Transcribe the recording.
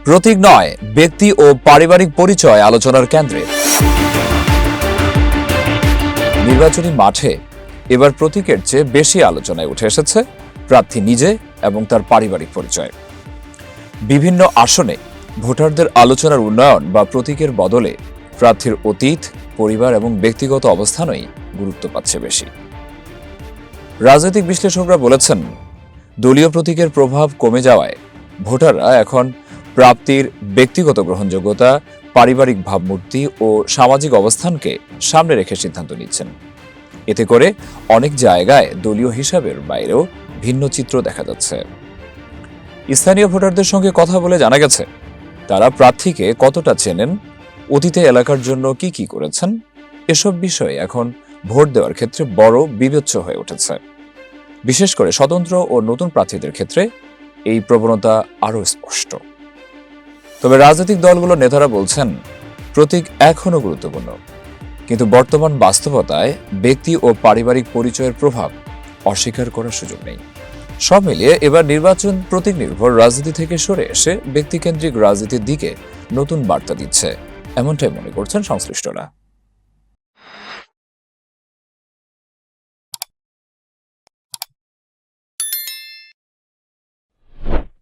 প্রতীক নয়, ব্যক্তি ও পারিবারিক পরিচয় আলোচনার কেন্দ্রে। নির্বাচনী মাঠে এবার প্রতীকের চেয়ে বেশি আলোচনায় উঠে এসেছে প্রার্থী নিজে এবং তার পারিবারিক পরিচয়। বিভিন্ন আসনে ভোটারদের আলোচনার উন্নয়ন বা প্রতীকের বদলে প্রার্থীর অতীত, পরিবার এবং ব্যক্তিগত অবস্থানই গুরুত্ব পাচ্ছে বেশি। রাজনৈতিক বিশ্লেষকরা বলেছেন, দলীয় প্রতীকের প্রভাব কমে যাওয়ায় ভোটাররা এখন প্রার্থীর ব্যক্তিগত গ্রহণযোগ্যতা, পারিবারিক ভাবমূর্তি ও সামাজিক অবস্থানকে সামনে রেখে সিদ্ধান্ত নিচ্ছেন। এতে করে অনেক জায়গায় দলীয় হিসাবের বাইরেও ভিন্ন চিত্র দেখা যাচ্ছে। স্থানীয় ভোটারদের সঙ্গে কথা বলে জানা গেছে, তারা প্রার্থীকে কতটা চেনেন, অতীতে এলাকার জন্য কি কি করেছেন, এসব বিষয়ে এখন ভোট দেওয়ার ক্ষেত্রে বড় বিবেচ্য হয়ে উঠেছে। বিশেষ করে স্বতন্ত্র ও নতুন প্রার্থীদের ক্ষেত্রে এই প্রবণতা আরও স্পষ্ট। তবে রাজনৈতিক দলগুলোর নেতারা বলছেন, প্রতীক এখনও গুরুত্বপূর্ণ, কিন্তু বর্তমান বাস্তবতায় ব্যক্তি ও পারিবারিক পরিচয়ের প্রভাব অস্বীকার করার সুযোগ নেই। সব মিলিয়ে এবার নির্বাচন প্রতীক নির্ভর রাজনীতি থেকে সরে এসে ব্যক্তিকেন্দ্রিক রাজনীতির দিকে নতুন বার্তা দিচ্ছে, এমনটাই মনে করছেন সংশ্লিষ্টরা।